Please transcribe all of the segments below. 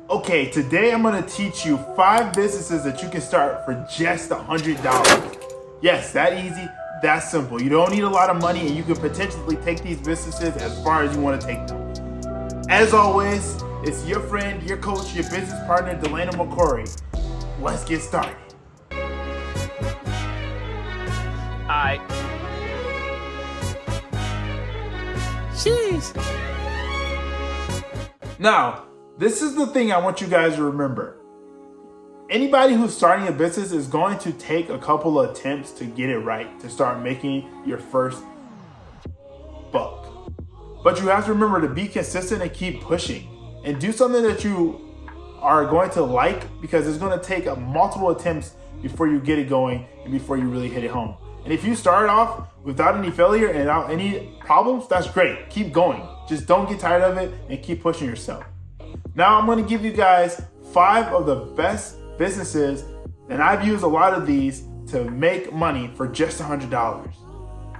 Okay, today I'm gonna teach you 5 businesses that you can start for just $100. Yes, that easy, that simple. You don't need a lot of money and you can potentially take these businesses as far as you wanna take them. As always, it's your friend, your coach, your business partner, Delano McCory. Let's get started. Alright. Jeez. Now, this is the thing I want you guys to remember. Anybody who's starting a business is going to take a couple of attempts to get it right, to start making your first buck. But you have to remember to be consistent and keep pushing. And do something that you are going to like, because it's going to take multiple attempts before you get it going and before you really hit it home. And if you start off without any failure and without any problems, that's great. Keep going. Just don't get tired of it and keep pushing yourself. Now I'm going to give you guys 5 of the best businesses, and I've used a lot of these to make money for just $100.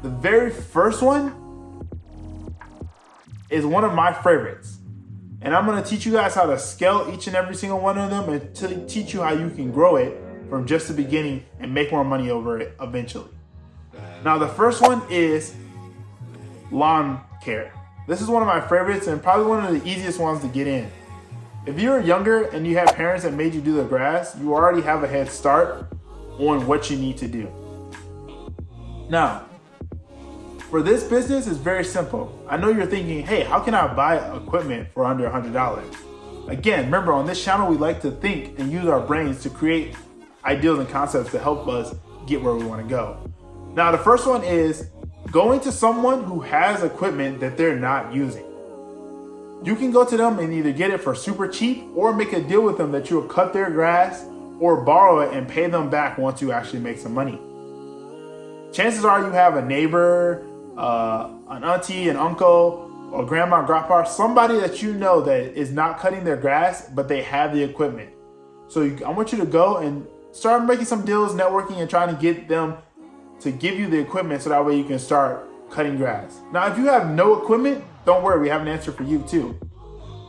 The very first one is one of my favorites. And I'm going to teach you guys how to scale each and every single one of them and to teach you how you can grow it from just the beginning and make more money over it eventually. Now, the first one is lawn care. This is one of my favorites and probably one of the easiest ones to get in. If you're younger and you have parents that made you do the grass, you already have a head start on what you need to do. Now, for this business, it's very simple. I know you're thinking, hey, how can I buy equipment for under $100? Again, remember, on this channel, we like to think and use our brains to create ideas and concepts to help us get where we want to go. Now, the first one is going to someone who has equipment that they're not using. You can go to them and either get it for super cheap or make a deal with them that you'll cut their grass or borrow it and pay them back once you actually make some money. Chances are you have a neighbor, an auntie, an uncle, or grandma, grandpa, somebody that you know that is not cutting their grass, but they have the equipment. So I want you to go and start making some deals, networking, and trying to get them to give you the equipment so that way you can start cutting grass. Now, if you have no equipment, don't worry, we have an answer for you too.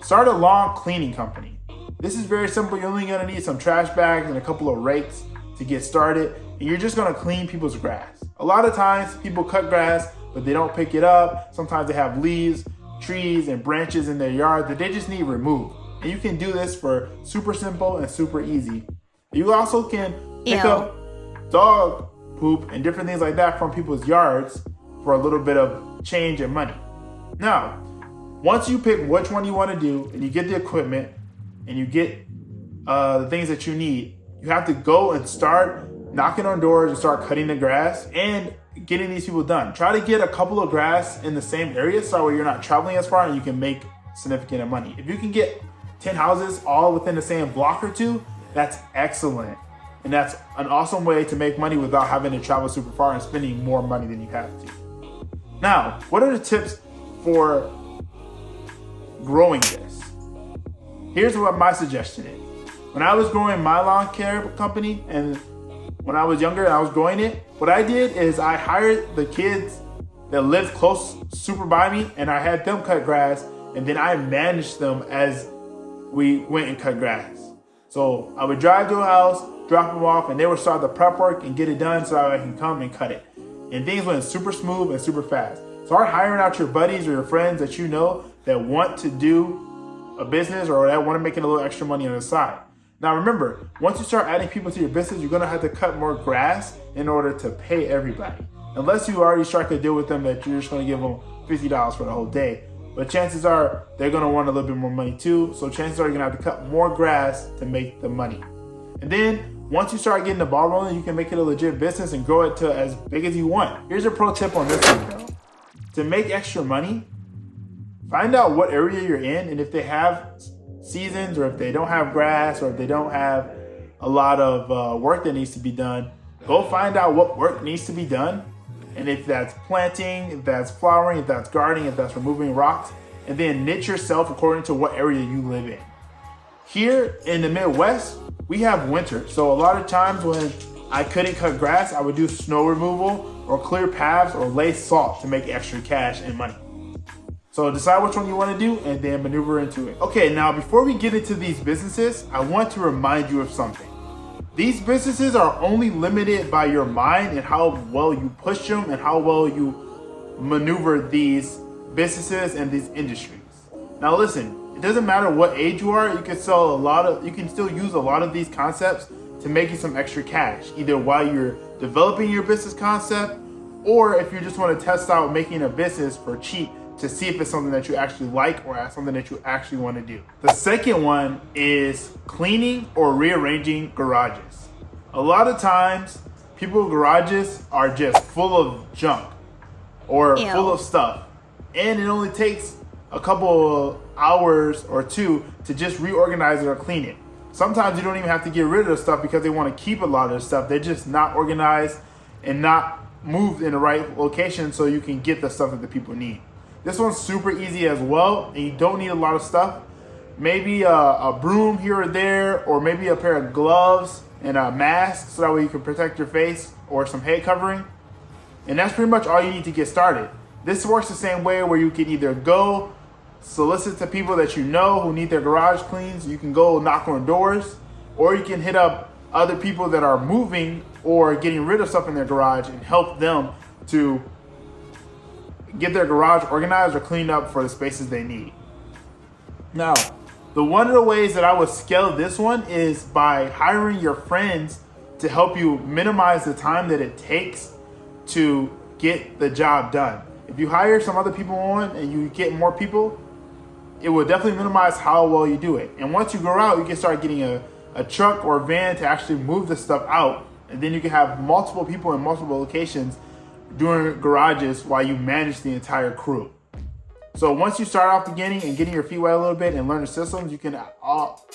Start a lawn cleaning company. This is very simple. You're only gonna need some trash bags and a couple of rakes to get started, and you're just gonna clean people's grass. A lot of times people cut grass, but they don't pick it up. Sometimes they have leaves, trees, and branches in their yard that they just need removed. And you can do this for super simple and super easy. You also can pick up dog poop and different things like that from people's yards for a little bit of change and money. Now, once you pick which one you want to do and you get the equipment and you get the things that you need, you have to go and start knocking on doors and start cutting the grass and getting these people done. Try to get a couple of grass in the same area so where you're not traveling as far and you can make significant money. If you can get 10 houses all within the same block or two, that's excellent. And that's an awesome way to make money without having to travel super far and spending more money than you have to. Now, what are the tips for growing this? Here's what my suggestion is. When I was growing my lawn care company and when I was younger and I was growing it, what I did is I hired the kids that lived close super by me and I had them cut grass, and then I managed them as we went and cut grass. So I would drive to a house, drop them off, and they would start the prep work and get it done so I can come and cut it. And things went super smooth and super fast. Start hiring out your buddies or your friends that you know that want to do a business or that want to make a little extra money on the side. Now remember, once you start adding people to your business, you're gonna have to cut more grass in order to pay everybody. Unless you already strike a deal with them that you're just gonna give them $50 for the whole day. But chances are they're gonna want a little bit more money too. So chances are you're gonna have to cut more grass to make the money. And then once you start getting the ball rolling, you can make it a legit business and grow it to as big as you want. Here's a pro tip on this one though. To make extra money, find out what area you're in, and if they have seasons or if they don't have grass or if they don't have a lot of work that needs to be done, go find out what work needs to be done. And if that's planting, if that's flowering, if that's gardening, if that's removing rocks, and then niche yourself according to what area you live in. Here in the Midwest, we have winter. So a lot of times when I couldn't cut grass, I would do snow removal or clear paths or lay salt to make extra cash and money. So decide which one you want to do and then maneuver into it. Okay, now before we get into these businesses, I want to remind you of something. These businesses are only limited by your mind and how well you push them and how well you maneuver these businesses and these industries. Now listen, it doesn't matter what age you are, you can still use a lot of these concepts to make you some extra cash, either while you're developing your business concept or if you just want to test out making a business for cheap to see if it's something that you actually like or something that you actually want to do. The second one is cleaning or rearranging garages. A lot of times, people's garages are just full of junk or full of stuff. And it only takes a couple hours or two to just reorganize it or clean it. Sometimes you don't even have to get rid of the stuff because they want to keep a lot of the stuff. They're just not organized and not moved in the right location so you can get the stuff that the people need. This one's super easy as well, and you don't need a lot of stuff. Maybe a broom here or there, or maybe a pair of gloves and a mask so that way you can protect your face, or some head covering. And that's pretty much all you need to get started. This works the same way where you can either go solicit to people that you know who need their garage cleans. You can go knock on doors, or you can hit up other people that are moving or getting rid of stuff in their garage and help them to get their garage organized or cleaned up for the spaces they need. Now, one of the ways that I would scale this one is by hiring your friends to help you minimize the time that it takes to get the job done. If you hire some other people on and you get more people, it will definitely minimize how well you do it. And once you go out, you can start getting a truck or a van to actually move the stuff out. And then you can have multiple people in multiple locations doing garages while you manage the entire crew. So once you start off beginning and getting your feet wet a little bit and learn the systems, you can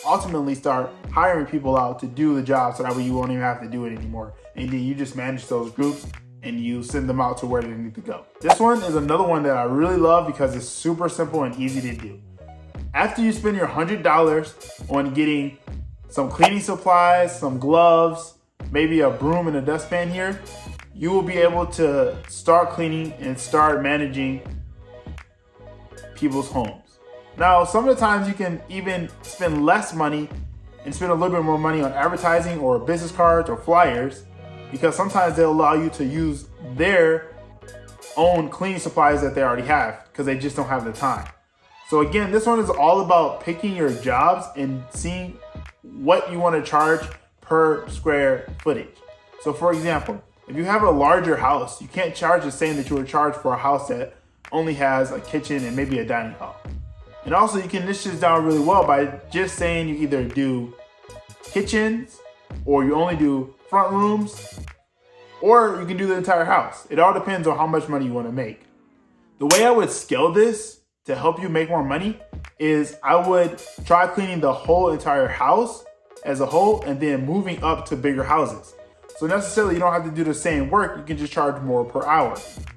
ultimately start hiring people out to do the job so that way you won't even have to do it anymore. And then you just manage those groups and you send them out to where they need to go. This one is another one that I really love because it's super simple and easy to do. After you spend your $100 on getting some cleaning supplies, some gloves, maybe a broom and a dustpan here, you will be able to start cleaning and start managing people's homes. Now, some of the times you can even spend less money and spend a little bit more money on advertising or business cards or flyers, because sometimes they'll allow you to use their own cleaning supplies that they already have because they just don't have the time. So again, this one is all about picking your jobs and seeing what you want to charge per square footage. So for example, if you have a larger house, you can't charge the same that you would charge for a house that only has a kitchen and maybe a dining hall. And also you can niche this down really well by just saying you either do kitchens or you only do front rooms, or you can do the entire house. It all depends on how much money you want to make. The way I would scale this to help you make more money is I would try cleaning the whole entire house as a whole and then moving up to bigger houses. So necessarily you don't have to do the same work, you can just charge more per hour.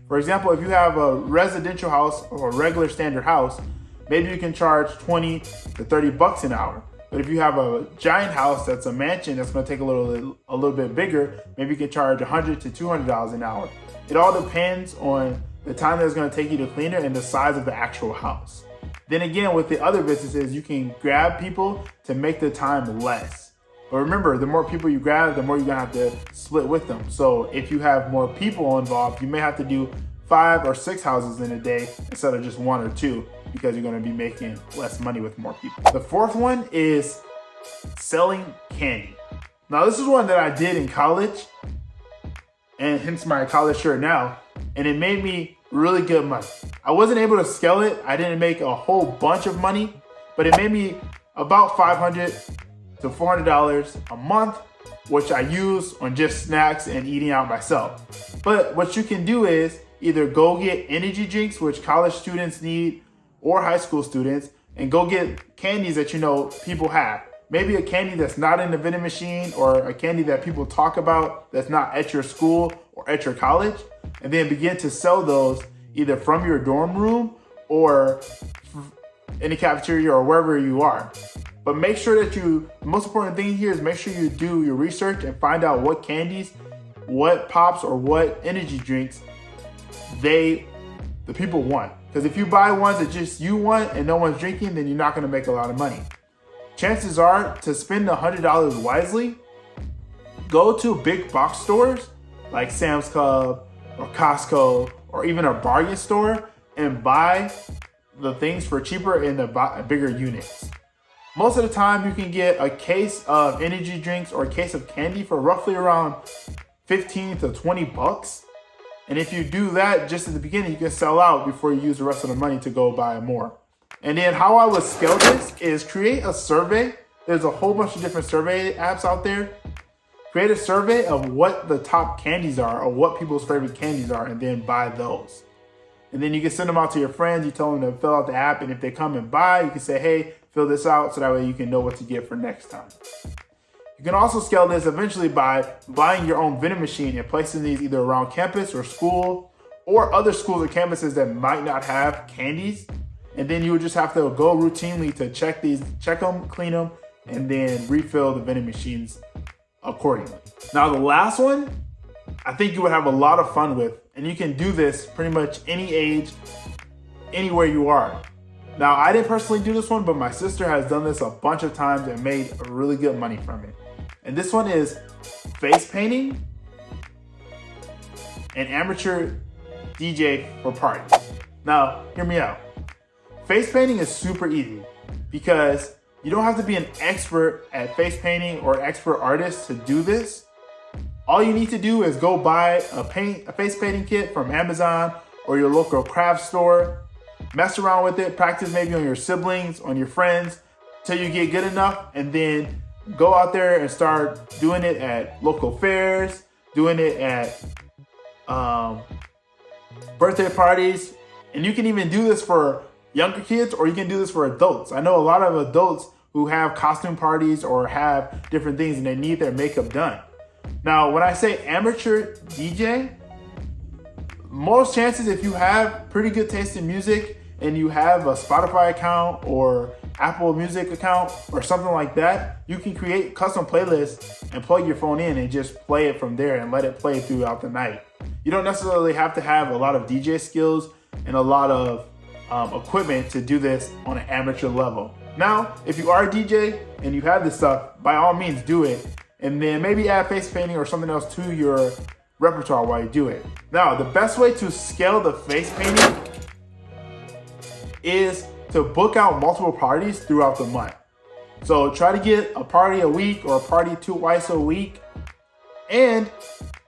For example, if you have a residential house or a regular standard house, maybe you can charge 20 to 30 bucks an hour. But if you have a giant house that's a mansion that's gonna take a little bit bigger, maybe you can charge $100 to $200 an hour. It all depends on the time that it's gonna take you to clean it and the size of the actual house. Then again, with the other businesses, you can grab people to make the time less. But remember, the more people you grab, the more you're gonna have to split with them. So if you have more people involved, you may have to do 5 or 6 houses in a day instead of just 1 or 2 because you're gonna be making less money with more people. The fourth one is selling candy. Now this is one that I did in college, and hence my college shirt now, and it made me really good money. I wasn't able to scale it. I didn't make a whole bunch of money, but it made me about $500 to $400 a month, which I use on just snacks and eating out myself. But what you can do is either go get energy drinks, which college students need, or high school students, and go get candies that you know people have. Maybe a candy that's not in the vending machine, or a candy that people talk about that's not at your school or at your college, and then begin to sell those either from your dorm room or in the cafeteria or wherever you are. But make sure that the most important thing here is make sure you do your research and find out what candies, what pops, or what energy drinks the people want. Because Because if you buy ones that just you want and no one's drinking, then you're not gonna make a lot of money. Chances are, to spend $100 wisely, go to big box stores like Sam's Club or Costco or even a bargain store and buy the things for cheaper in the bigger units. Most of the time you can get a case of energy drinks or a case of candy for roughly around 15 to 20 bucks. And if you do that just at the beginning, you can sell out before you use the rest of the money to go buy more. And then how I would scale this is create a survey. There's a whole bunch of different survey apps out there. Create a survey of what the top candies are or what people's favorite candies are, and then buy those. And then you can send them out to your friends. You tell them to fill out the app, and if they come and buy, you can say, hey, fill this out, so that way you can know what to get for next time. You can also scale this eventually by buying your own vending machine and placing these either around campus or school or other schools or campuses that might not have candies. And then you would just have to go routinely to check them, clean them, and then refill the vending machines accordingly. Now the last one, I think you would have a lot of fun with, and you can do this pretty much any age, anywhere you are. Now, I didn't personally do this one, but my sister has done this a bunch of times and made really good money from it. And this one is face painting and amateur DJ for parties. Now, hear me out. Face painting is super easy because you don't have to be an expert at face painting or an expert artist to do this. All you need to do is go buy a face painting kit from Amazon or your local craft store. Mess around with it, practice maybe on your siblings, on your friends, till you get good enough, and then go out there and start doing it at local fairs, doing it at birthday parties. And you can even do this for younger kids, or you can do this for adults. I know a lot of adults who have costume parties or have different things and they need their makeup done. Now, when I say amateur DJ, most chances, if you have pretty good taste in music and you have a Spotify account or Apple Music account or something like that, you can create custom playlists and plug your phone in and just play it from there and let it play throughout the night. You don't necessarily have to have a lot of DJ skills and a lot of equipment to do this on an amateur level. Now, if you are a DJ and you have this stuff, by all means do it, and then maybe add face painting or something else to your repertoire while you do it. Now, the best way to scale the face painting is to book out multiple parties throughout the month. So try to get a party a week or a party twice a week, and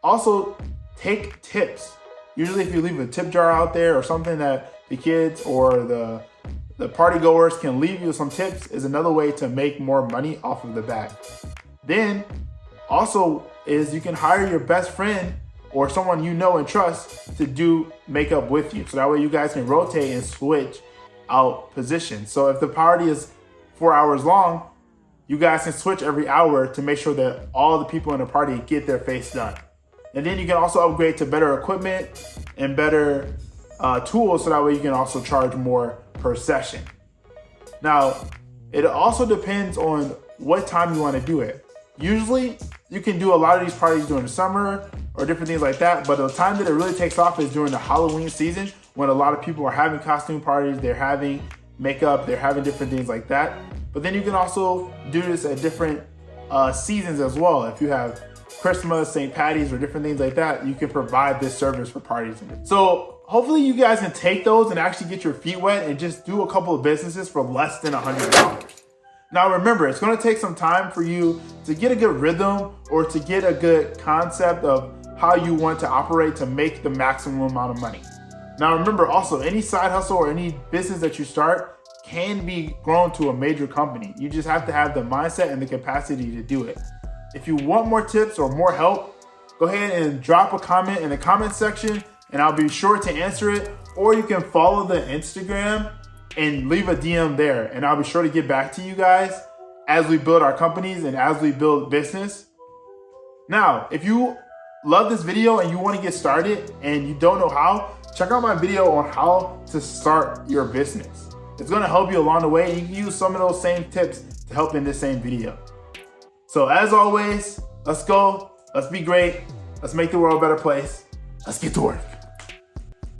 also take tips. Usually if you leave a tip jar out there or something that the kids or the party goers can leave you some tips is another way to make more money off of the back. Then also is you can hire your best friend or someone you know and trust to do makeup with you. So that way you guys can rotate and switch out positions. So if the party is 4 hours long, you guys can switch every hour to make sure that all the people in the party get their face done. And then you can also upgrade to better equipment and better tools, so that way you can also charge more per session. Now, it also depends on what time you want to do it. Usually, you can do a lot of these parties during the summer or different things like that, but the time that it really takes off is during the Halloween season, when a lot of people are having costume parties, they're having makeup, they're having different things like that. But then you can also do this at different seasons as well. If you have Christmas, St. Patty's, or different things like that, you can provide this service for parties. So hopefully you guys can take those and actually get your feet wet and just do a couple of businesses for less than $100. Now remember, it's gonna take some time for you to get a good rhythm or to get a good concept of how you want to operate to make the maximum amount of money. Now remember also, any side hustle or any business that you start can be grown to a major company. You just have to have the mindset and the capacity to do it. If you want more tips or more help, go ahead and drop a comment in the comment section and I'll be sure to answer it. Or you can follow the Instagram and leave a DM there and I'll be sure to get back to you guys as we build our companies and as we build business. Now, if you love this video and you want to get started and you don't know how, check out my video on how to start your business. It's going to help you along the way. You can use some of those same tips to help in this same video. So as always, let's go. Let's be great. Let's make the world a better place. Let's get to work.